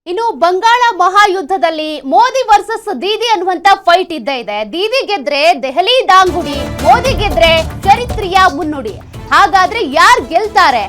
ಇನ್ನು ಬಂಗಾಳ ಮಹಾಯುದ್ಧದಲ್ಲಿ ಮೋದಿ ವರ್ಸಸ್ ದೀದಿ ಅನ್ನುವಂತ ಫೈಟ್ ಇದ್ದೇ ಇದೆ. ದೀದಿ ಗೆದ್ರೆ ದೆಹಲಿ ದಾಂಗುಡಿ, ಮೋದಿ ಗೆದ್ರೆ ಚರಿತ್ರೆಯ ಮುನ್ನುಡಿ. ಹಾಗಾದ್ರೆ ಯಾರು ಗೆಲ್ತಾರೆ?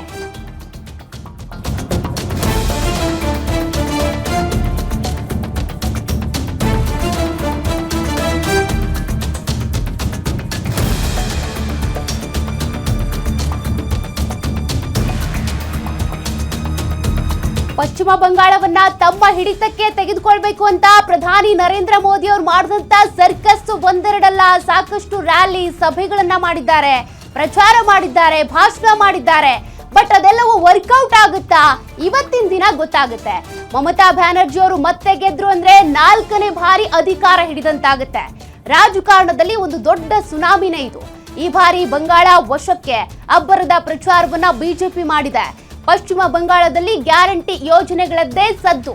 ಪಶ್ಚಿಮ ಬಂಗಾಳವನ್ನ ತಮ್ಮ ಹಿಡಿತಕ್ಕೆ ತೆಗೆದುಕೊಳ್ಬೇಕು ಅಂತ ಪ್ರಧಾನಿ ನರೇಂದ್ರ ಮೋದಿ ಅವರು ಮಾಡಿದಂತ ಸರ್ಕಸ್ ಒಂದೆರಡಲ್ಲ, ಸಾಕಷ್ಟು ರ್ಯಾಲಿ ಸಭೆಗಳನ್ನ ಮಾಡಿದ್ದಾರೆ, ಪ್ರಚಾರ ಮಾಡಿದ್ದಾರೆ, ಭಾಷಣ ಮಾಡಿದ್ದಾರೆ. ಬಟ್ ಅದೆಲ್ಲವೂ ವರ್ಕೌಟ್ ಆಗುತ್ತಾ? ಇವತ್ತಿನ ದಿನ ಗೊತ್ತಾಗುತ್ತೆ. ಮಮತಾ ಬ್ಯಾನರ್ಜಿ ಅವರು ಮತ್ತೆ ಗೆದ್ರು ಅಂದ್ರೆ 4ನೇ ಬಾರಿ ಅಧಿಕಾರ ಹಿಡಿದಂತಾಗುತ್ತೆ. ರಾಜಕಾರಣದಲ್ಲಿ ಒಂದು ದೊಡ್ಡ ಸುನಾಮಿನೇ ಇದು. ಈ ಬಾರಿ ಬಂಗಾಳ ವಶಕ್ಕೆ ಅಬ್ಬರದ ಪ್ರಚಾರವನ್ನ ಬಿಜೆಪಿ ಮಾಡಿದೆ. ಪಶ್ಚಿಮ ಬಂಗಾಳದಲ್ಲಿ ಗ್ಯಾರಂಟಿ ಯೋಜನೆಗಳದ್ದೇ ಸದ್ದು.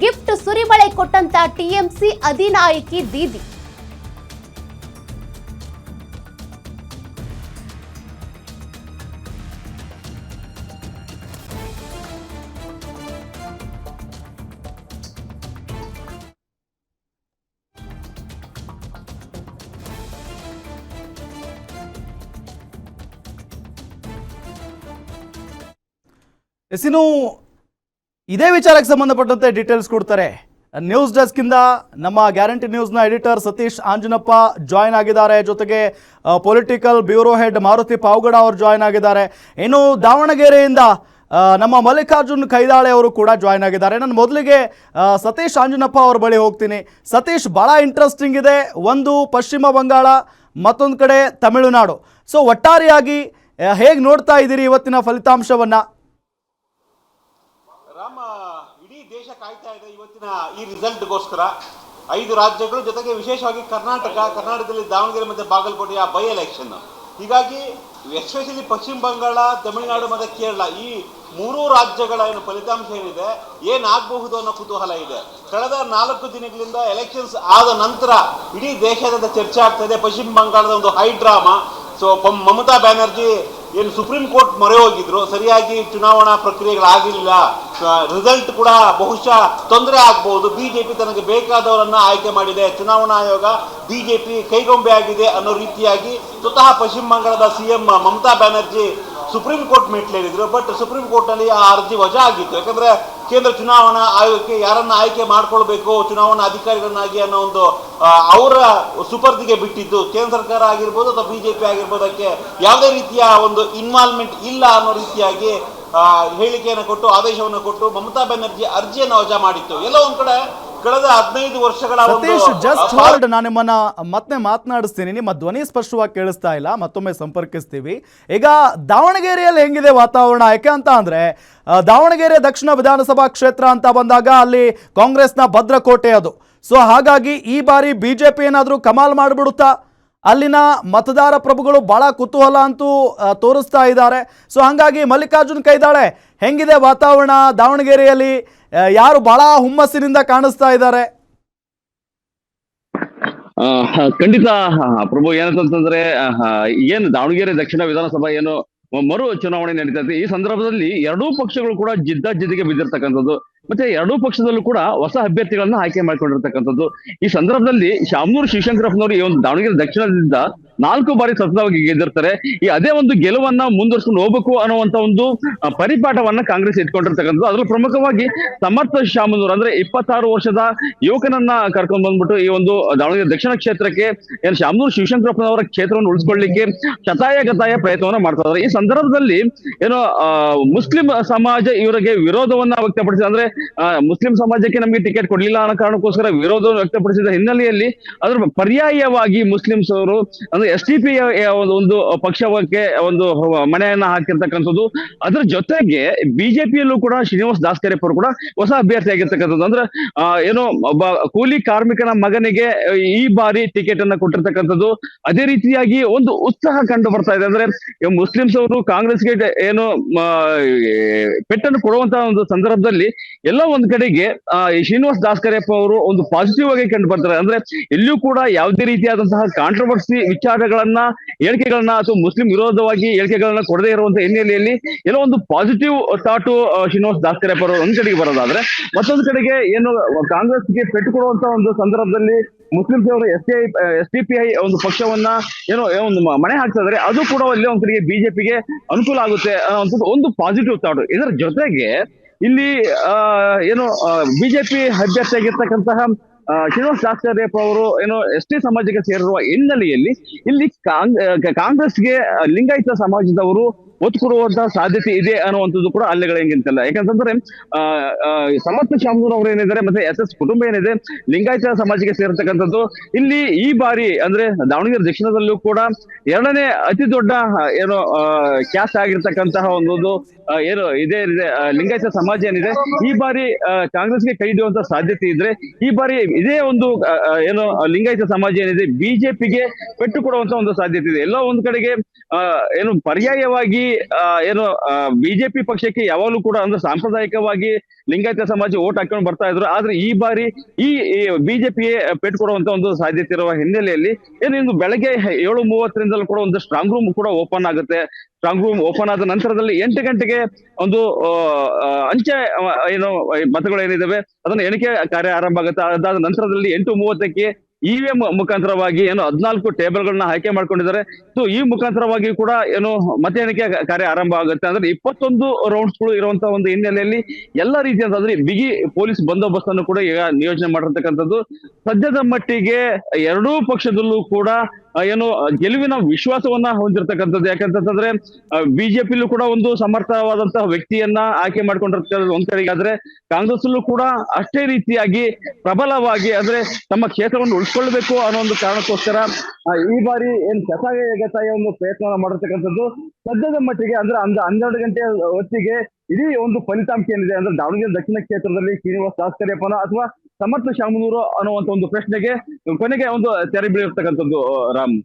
ಗಿಫ್ಟ್ ಸುರಿಮಳೆ ಕೊಟ್ಟಂತ ಟಿಎಂಸಿ ಅಧಿನಾಯಕಿ ದೀದಿ. ಇನ್ನು ಇದೇ ವಿಚಾರಕ್ಕೆ ಸಂಬಂಧಪಟ್ಟಂತೆ ಡೀಟೇಲ್ಸ್ ಕೊಡ್ತಾರೆ ನ್ಯೂಸ್ ಡೆಸ್ಕ್ ಇಂದ ನಮ್ಮ ಗ್ಯಾರಂಟಿ ನ್ಯೂಸ್ನ ಎಡಿಟರ್ ಸತೀಶ್ ಆಂಜನಪ್ಪ ಜಾಯ್ನ್ ಆಗಿದ್ದಾರೆ. ಜೊತೆಗೆ political bureau head Maruti Pavagada ಅವರು ಜಾಯ್ನ್ ಆಗಿದ್ದಾರೆ. ಇನ್ನು ದಾವಣಗೆರೆಯಿಂದ ನಮ್ಮ ಮಲ್ಲಿಕಾರ್ಜುನ್ ಕೈದಾಳೆ ಅವರು ಕೂಡ ಜಾಯ್ನ್ ಆಗಿದ್ದಾರೆ. ನಾನು ಮೊದಲಿಗೆ ಸತೀಶ್ ಆಂಜನಪ್ಪ ಅವ್ರ ಬಳಿ ಹೋಗ್ತೀನಿ. ಸತೀಶ್, ಭಾಳ ಇಂಟ್ರೆಸ್ಟಿಂಗ್ ಇದೆ. ಒಂದು ಪಶ್ಚಿಮ ಬಂಗಾಳ, ಮತ್ತೊಂದು ಕಡೆ ತಮಿಳುನಾಡು. ಸೊ ಒಟ್ಟಾರೆಯಾಗಿ ಹೇಗೆ ನೋಡ್ತಾ ಇದ್ದೀರಿ ಇವತ್ತಿನ ಫಲಿತಾಂಶವನ್ನು? ಇಡೀ ದೇಶ ಕಾಯ್ತಾ ಇದೆ ಇವತ್ತಿನ ಈ ರಿಸಲ್ಟ್ಗೋಸ್ಕರ. 5 ರಾಜ್ಯಗಳು ಜೊತೆಗೆ ವಿಶೇಷವಾಗಿ ಕರ್ನಾಟಕದಲ್ಲಿ ದಾವಣಗೆರೆ ಮತ್ತು ಬಾಗಲಕೋಟೆಯ ಬೈ ಎಲೆಕ್ಷನ್. ಹೀಗಾಗಿ ಎಸ್ಪೆಷಲಿ ಪಶ್ಚಿಮ ಬಂಗಾಳ, ತಮಿಳುನಾಡು ಮತ್ತು ಕೇರಳ, ಈ 3 ರಾಜ್ಯಗಳ ಏನು ಫಲಿತಾಂಶ ಏನಿದೆ, ಏನಾಗಬಹುದು ಅನ್ನೋ ಕುತೂಹಲ ಇದೆ. ಕಳೆದ 4 ದಿನಗಳಿಂದ ಎಲೆಕ್ಷನ್ಸ್ ಆದ ನಂತರ ಇಡೀ ದೇಶದ ಚರ್ಚೆ ಆಗ್ತಾ ಇದೆ ಪಶ್ಚಿಮ ಬಂಗಾಳದ ಒಂದು high drama. So Mamata Banerjee ಏನು ಸುಪ್ರೀಂ ಕೋರ್ಟ್ ಮೊರೆ ಹೋಗಿದ್ರು, ಸರಿಯಾಗಿ ಚುನಾವಣಾ ಪ್ರಕ್ರಿಯೆಗಳಾಗಿಲ್ಲ, ರಿಸಲ್ಟ್ ಕೂಡ ಬಹುಶಃ ತೊಂದರೆ ಆಗಬಹುದು, ಬಿಜೆಪಿ ತನಗೆ ಬೇಕಾದವರನ್ನ ಆಯ್ಕೆ ಮಾಡಿದೆ, ಚುನಾವಣಾ ಆಯೋಗ ಬಿಜೆಪಿ ಕೈಗೊಂಬೆ ಆಗಿದೆ ಅನ್ನೋ ರೀತಿಯಾಗಿ ಸ್ವತಃ ಪಶ್ಚಿಮ ಬಂಗಾಳದ CM Mamata Banerjee supreme court ಮೆಟ್ಲೇರಿದ್ರು. ಬಟ್ ಸುಪ್ರೀಂ ಕೋರ್ಟ್ನಲ್ಲಿ ಆ ಅರ್ಜಿ ವಜಾ ಆಗಿತ್ತು. ಯಾಕಂದ್ರೆ ಕೇಂದ್ರ ಚುನಾವಣಾ ಆಯೋಗಕ್ಕೆ ಯಾರನ್ನ ಆಯ್ಕೆ ಮಾಡ್ಕೊಳ್ಬೇಕು ಚುನಾವಣಾ ಅಧಿಕಾರಿಗಳನ್ನಾಗಿ ಅನ್ನೋ ಒಂದು ಅವರ ಸುಪರ್ದಿಗೆ ಬಿಟ್ಟಿದ್ದು. ಕೇಂದ್ರ ಸರ್ಕಾರ ಆಗಿರ್ಬೋದು ಅಥವಾ ಬಿಜೆಪಿ ಆಗಿರ್ಬೋದು, ಅದಕ್ಕೆ ಯಾವುದೇ ರೀತಿಯ ಒಂದು ಇನ್ವಾಲ್ವ್ಮೆಂಟ್ ಇಲ್ಲ ಅನ್ನೋ ರೀತಿಯಾಗಿ ಹೇಳಿಕೆಯನ್ನು ಕೊಟ್ಟು, ಆದೇಶವನ್ನು ಕೊಟ್ಟು ಮಮತಾ ಬ್ಯಾನರ್ಜಿ ಅರ್ಜಿಯನ್ನು ವಜಾ ಮಾಡಿತ್ತು. ಎಲ್ಲೋ ಒಂದ್ ಕಡೆ ಕಳೆದ 15 ವರ್ಷಗಳ ಸತೀಶ್, ಜಸ್ಟ್ ಹೋಲ್ಡ್, ನಾನು ನಿಮ್ಮನ್ನ ಮತ್ತೆ ಮಾತನಾಡಿಸ್ತೀನಿ. ನಿಮ್ಮ ಧ್ವನಿ ಸ್ಪಷ್ಟವಾಗಿ ಕೇಳಿಸ್ತಾ ಇಲ್ಲ, ಮತ್ತೊಮ್ಮೆ ಸಂಪರ್ಕಿಸ್ತೀವಿ. ಈಗ ದಾವಣಗೆರೆಯಲ್ಲಿ ಹೆಂಗಿದೆ ವಾತಾವರಣ? ಯಾಕೆ ಅಂತ ಅಂದ್ರೆ ದಾವಣಗೆರೆ ದಕ್ಷಿಣ ವಿಧಾನಸಭಾ ಕ್ಷೇತ್ರ ಅಂತ ಬಂದಾಗ ಅಲ್ಲಿ ಕಾಂಗ್ರೆಸ್ನ ಭದ್ರಕೋಟೆ ಅದು. ಸೊ ಹಾಗಾಗಿ ಈ ಬಾರಿ ಬಿಜೆಪಿ ಏನಾದರೂ ಕಮಾಲ್ ಮಾಡಿಬಿಡುತ್ತಾ? ಅಲ್ಲಿನ ಮತದಾರ ಪ್ರಭುಗಳು ಬಹಳ ಕುತೂಹಲ ಅಂತೂ ತೋರಿಸ್ತಾ ಇದ್ದಾರೆ. ಸೊ ಹಾಗಾಗಿ ಮಲ್ಲಿಕಾರ್ಜುನ್ ಕೈದಾಳೆ, ಹೆಂಗಿದೆ ವಾತಾವರಣ ದಾವಣಗೆರೆಯಲ್ಲಿ? ಯಾರು ಬಹಳ ಹುಮ್ಮಸ್ಸಿನಿಂದ ಕಾಣಿಸ್ತಾ ಇದ್ದಾರೆ? ಖಂಡಿತ ಪ್ರಭು, ಏನಂತಂದ್ರೆ ಏನು ದಾವಣಗೆರೆ ದಕ್ಷಿಣ ವಿಧಾನಸಭಾ ಏನು ಮರು ಚುನಾವಣೆ ನಡೀತೈತೆ. ಈ ಸಂದರ್ಭದಲ್ಲಿ 2 ಪಕ್ಷಗಳು ಕೂಡ ಜಿದ್ದಿಗೆ ಬಿದ್ದಿರ್ತಕ್ಕಂಥದ್ದು, ಮತ್ತೆ 2 ಪಕ್ಷದಲ್ಲೂ ಕೂಡ ಹೊಸ ಅಭ್ಯರ್ಥಿಗಳನ್ನ ಆಯ್ಕೆ ಮಾಡ್ಕೊಂಡಿರ್ತಕ್ಕಂಥದ್ದು. ಈ ಸಂದರ್ಭದಲ್ಲಿ ಶಾಮನೂರು ಶಿವಶಂಕರಪ್ಪನವರು ಈ ಒಂದು ದಾವಣಗೆರೆ ದಕ್ಷಿಣದಿಂದ 4 ಬಾರಿ ಸತತವಾಗಿ ಗೆದ್ದಿರ್ತಾರೆ. ಈ ಅದೇ ಒಂದು ಗೆಲುವನ್ನ ಮುಂದುವರ್ಸ್ಕೊಂಡು ಹೋಗ್ಬೇಕು ಅನ್ನುವಂತ ಒಂದು ಪರಿಪಾಠವನ್ನ ಕಾಂಗ್ರೆಸ್ ಇಟ್ಕೊಂಡಿರ್ತಕ್ಕಂಥದ್ದು. ಅದ್ರಲ್ಲಿ ಪ್ರಮುಖವಾಗಿ ಸಮರ್ಥ ಶಾಮನೂರು ಅಂದ್ರೆ 26 ವರ್ಷದ ಯುವಕನನ್ನ ಕರ್ಕೊಂಡು ಬಂದ್ಬಿಟ್ಟು ಈ ಒಂದು ದಾವಣಗೆರೆ ದಕ್ಷಿಣ ಕ್ಷೇತ್ರಕ್ಕೆ ಏನು ಶಾಮನೂರು ಶಿವಶಂಕರಪ್ಪನವರ ಕ್ಷೇತ್ರವನ್ನು ಉಳಿಸ್ಕೊಳ್ಳಿಕ್ಕೆ ಶತಾಯ ಪ್ರಯತ್ನವನ್ನ ಮಾಡ್ತಾ ಇದ್ದಾರೆ. ಈ ಸಂದರ್ಭದಲ್ಲಿ ಏನೋ ಮುಸ್ಲಿಂ ಸಮಾಜ ಇವರಿಗೆ ವಿರೋಧವನ್ನ ವ್ಯಕ್ತಪಡಿಸಿದೆ. ಅಂದ್ರೆ ಮುಸ್ಲಿಂ ಸಮಾಜಕ್ಕೆ ನಮಗೆ ಟಿಕೆಟ್ ಕೊಡ್ಲಿಲ್ಲ ಅನ್ನೋ ಕಾರಣಕ್ಕೋಸ್ಕರ ವಿರೋಧವನ್ನು ವ್ಯಕ್ತಪಡಿಸಿದ ಹಿನ್ನೆಲೆಯಲ್ಲಿ ಅದ್ರ ಪರ್ಯಾಯವಾಗಿ ಮುಸ್ಲಿಮ್ಸ್ ಅವರು ಅಂದ್ರೆ SDP ಒಂದು ಪಕ್ಷಕ್ಕೆ ಒಂದು ಮನೆಯನ್ನ ಹಾಕಿರ್ತಕ್ಕಂಥದ್ದು. ಅದ್ರ ಜೊತೆಗೆ ಬಿಜೆಪಿಯಲ್ಲೂ ಕೂಡ ಶ್ರೀನಿವಾಸ್ ದಾಸ್ಕರಿಯಪ್ಪ ಅವರು ಕೂಡ ಹೊಸ ಅಭ್ಯರ್ಥಿ ಆಗಿರ್ತಕ್ಕಂಥದ್ದು. ಅಂದ್ರೆ ಏನೋ ಒಬ್ಬ ಕೂಲಿ ಕಾರ್ಮಿಕನ ಮಗನಿಗೆ ಈ ಬಾರಿ ಟಿಕೆಟ್ ಅನ್ನ ಕೊಟ್ಟಿರ್ತಕ್ಕಂಥದ್ದು. ಅದೇ ರೀತಿಯಾಗಿ ಒಂದು ಉತ್ಸಾಹ ಕಂಡು ಬರ್ತಾ ಇದೆ. ಅಂದ್ರೆ ಮುಸ್ಲಿಮ್ಸ್ ಅವರು ಕಾಂಗ್ರೆಸ್ಗೆ ಏನು ಪೆಟ್ಟನ್ನು ಕೊಡುವಂತಹ ಒಂದು ಸಂದರ್ಭದಲ್ಲಿ ಎಲ್ಲ ಒಂದ್ ಕಡೆಗೆ ಈ ಶ್ರೀನಿವಾಸ್ ದಾಸ್ಕರಿಯಪ್ಪ ಅವರು ಒಂದು ಪಾಸಿಟಿವ್ ಆಗಿ ಕಂಡು ಬರ್ತಾರೆ. ಅಂದ್ರೆ ಎಲ್ಲಿಯೂ ಕೂಡ ಯಾವುದೇ ರೀತಿಯಾದಂತಹ ಕಾಂಟ್ರವರ್ಸಿ ವಿಚಾರಗಳನ್ನ, ಹೇಳಿಕೆಗಳನ್ನ ಅಥವಾ ಮುಸ್ಲಿಂ ವಿರೋಧವಾಗಿ ಹೇಳಿಕೆಗಳನ್ನ ಕೊಡದೇ ಇರುವಂತಹ ಹಿನ್ನೆಲೆಯಲ್ಲಿ ಎಲ್ಲೋ ಒಂದು ಪಾಸಿಟಿವ್ ಥಾಟು ಶ್ರೀನಿವಾಸ್ ದಾಸ್ಕರಿಯಪ್ಪ ಅವರು ಒಂದ್ ಕಡೆಗೆ ಬರೋದಾದ್ರೆ, ಮತ್ತೊಂದು ಕಡೆಗೆ ಏನು ಕಾಂಗ್ರೆಸ್ಗೆ ಪೆಟ್ಟು ಕೊಡುವಂತ ಒಂದು ಸಂದರ್ಭದಲ್ಲಿ ಮುಸ್ಲಿಂ ಅವರು SDPI ಒಂದು ಪಕ್ಷವನ್ನ ಏನೋ ಒಂದು ಮಣೆ ಹಾಕ್ತಾ ಇದಾರೆ. ಅದು ಕೂಡ ಅಲ್ಲಿ ಒಂದ್ ಕಡೆಗೆ ಬಿಜೆಪಿಗೆ ಅನುಕೂಲ ಆಗುತ್ತೆ ಅನ್ನೋಂಥದ್ದು ಒಂದು ಪಾಸಿಟಿವ್ ಥಾಟ್. ಇದರ ಜೊತೆಗೆ ಇಲ್ಲಿ ಏನು ಬಿಜೆಪಿ ಅಭ್ಯರ್ಥಿಯಾಗಿರ್ತಕ್ಕಂತಹ ಶ್ರೀನಿವಾಸ್ ದಾಸ್ಕರಿಯಪ್ಪ ಅವರು ಏನೋ ST ಸಮಾಜಕ್ಕೆ ಸೇರಿರುವ ಹಿನ್ನೆಲೆಯಲ್ಲಿ ಇಲ್ಲಿ ಕಾಂಗ್ರೆಸ್ಗೆ ಲಿಂಗಾಯತ ಸಮಾಜದವರು ಒತ್ತು ಕೊಡುವಂತಹ ಸಾಧ್ಯತೆ ಇದೆ ಅನ್ನುವಂಥದ್ದು ಕೂಡ ಅಲ್ಲೆಗಳಿಗಿಂತಲ್ಲ. ಯಾಕಂತಂದ್ರೆ ಸಮರ್ಥ ಶಾಮನೂರ್ ಅವರು ಏನಿದ್ದಾರೆ, ಮತ್ತೆ SS ಕುಟುಂಬ ಏನಿದೆ ಲಿಂಗಾಯತ ಸಮಾಜಕ್ಕೆ ಸೇರ್ತಕ್ಕಂಥದ್ದು. ಇಲ್ಲಿ ಈ ಬಾರಿ ಅಂದ್ರೆ ದಾವಣಗೆರೆ ದಕ್ಷಿಣದಲ್ಲೂ ಕೂಡ ಎರಡನೇ ಅತಿ ದೊಡ್ಡ ಏನು ಕ್ಯಾಸ್ಟ್ ಆಗಿರ್ತಕ್ಕಂತಹ ಒಂದು ಏನು ಇದೆ ಲಿಂಗಾಯತ ಸಮಾಜ ಏನಿದೆ, ಈ ಬಾರಿ ಕಾಂಗ್ರೆಸ್ಗೆ ಕೈ ಹಿಡಿಯುವಂತ ಸಾಧ್ಯತೆ ಇದ್ರೆ, ಈ ಬಾರಿ ಇದೇ ಒಂದು ಏನು ಲಿಂಗಾಯತ ಸಮಾಜ ಏನಿದೆ ಬಿಜೆಪಿಗೆ ಪೆಟ್ಟು ಕೊಡುವಂತ ಒಂದು ಸಾಧ್ಯತೆ ಇದೆ. ಎಲ್ಲೋ ಒಂದ್ ಕಡೆಗೆ ಏನು ಪರ್ಯಾಯವಾಗಿ ಏನು ಬಿಜೆಪಿ ಪಕ್ಷಕ್ಕೆ ಯಾವಾಗಲೂ ಕೂಡ ಅಂದ್ರೆ ಸಾಂಪ್ರದಾಯಿಕವಾಗಿ ಲಿಂಗಾಯತ ಸಮಾಜ ಓಟ್ ಹಾಕೊಂಡು ಬರ್ತಾ ಇದ್ರು. ಆದ್ರೆ ಈ ಬಾರಿ ಈ ಬಿಜೆಪಿಗೆ ಪೆಟ್ಟು ಕೊಡುವಂತ ಒಂದು ಸಾಧ್ಯತೆ ಇರುವ ಹಿನ್ನೆಲೆಯಲ್ಲಿ ಏನು ಇಂದು ಬೆಳಗ್ಗೆ 7:30 ಕೂಡ ಒಂದು ಸ್ಟ್ರಾಂಗ್ ರೂಮ್ ಕೂಡ ಓಪನ್ ಆಗುತ್ತೆ. ಸ್ಟ್ರಾಂಗ್ ರೂಮ್ ಓಪನ್ ಆದ ನಂತರದಲ್ಲಿ 8 ಗಂಟೆಗೆ ಒಂದು ಅಂಚೆ ಏನು ಮತಗಳು ಏನಿದಾವೆ ಅದನ್ನ ಎಣಿಕೆ ಕಾರ್ಯ ಆರಂಭ ಆಗುತ್ತೆ. ಅದಾದ ನಂತರದಲ್ಲಿ 8:30ಕ್ಕೆ EVM ಮುಖಾಂತರವಾಗಿ ಏನು 14 ಟೇಬಲ್ಗಳನ್ನ ಆಯ್ಕೆ ಮಾಡ್ಕೊಂಡಿದ್ದಾರೆ. ಸೊ ಈ ಮುಖಾಂತರವಾಗಿ ಕೂಡ ಏನು ಮತ ಎಣಿಕೆ ಕಾರ್ಯ ಆರಂಭ ಆಗುತ್ತೆ. ಅಂದ್ರೆ 21 ರೌಂಡ್ಸ್ಗಳು ಇರುವಂತಹ ಒಂದು ಹಿನ್ನೆಲೆಯಲ್ಲಿ ಎಲ್ಲ ರೀತಿಯಾದ್ರೆ ಬಿಗಿ ಪೊಲೀಸ್ ಬಂದೋಬಸ್ತ್ ಅನ್ನು ಕೂಡ ಈಗ ನಿಯೋಜನೆ ಮಾಡಿರ್ತಕ್ಕಂಥದ್ದು. ಸದ್ಯದ ಮಟ್ಟಿಗೆ ಎರಡೂ ಪಕ್ಷದಲ್ಲೂ ಕೂಡ ಏನು ಗೆಲುವಿನ ವಿಶ್ವಾಸವನ್ನ ಹೊಂದಿರತಕ್ಕಂಥದ್ದು. ಯಾಕಂತಂದ್ರೆ ಬಿಜೆಪಿಲೂ ಕೂಡ ಒಂದು ಸಮರ್ಥವಾದಂತಹ ವ್ಯಕ್ತಿಯನ್ನ ಆಯ್ಕೆ ಮಾಡ್ಕೊಂಡಿರ್ತಕ್ಕಂಥದ್ದು ಒಂದ್ ಕಡೆಗೆ, ಆದ್ರೆ ಕಾಂಗ್ರೆಸ್ ಅಲ್ಲೂ ಕೂಡ ಅಷ್ಟೇ ರೀತಿಯಾಗಿ ಪ್ರಬಲವಾಗಿ ಅಂದ್ರೆ ತಮ್ಮ ಕ್ಷೇತ್ರವನ್ನು ಉಳಿಸ್ಕೊಳ್ಬೇಕು ಅನ್ನೋ ಒಂದು ಕಾರಣಕ್ಕೋಸ್ಕರ ಈ ಬಾರಿ ಏನ್ ಕಸಾಯ ಒಂದು ಪ್ರಯತ್ನ ಮಾಡಿರ್ತಕ್ಕಂಥದ್ದು. ಸದ್ಯದ ಮಟ್ಟಿಗೆ ಅಂದ್ರೆ 12 ಗಂಟೆ ಹೊತ್ತಿಗೆ ಇಡೀ ಒಂದು ಫಲಿತಾಂಶ ಏನಿದೆ ಅಂದ್ರೆ ದಾವಣಗೆರೆ ದಕ್ಷಿಣ ಕ್ಷೇತ್ರದಲ್ಲಿ ಶ್ರೀನಿವಾಸ್ ದಾಸ್ಕರಿಯಪ್ಪನ ಅಥವಾ ಸಮರ್ಥ ಶಾಮನೂರು ಅನ್ನುವಂತ ಒಂದು ಪ್ರಶ್ನೆಗೆ ಕೊನೆಗೆ ಒಂದು ತೆರೆ ಬೀಳಿರ್ತಕ್ಕಂಥದ್ದು. ರಾಮ್.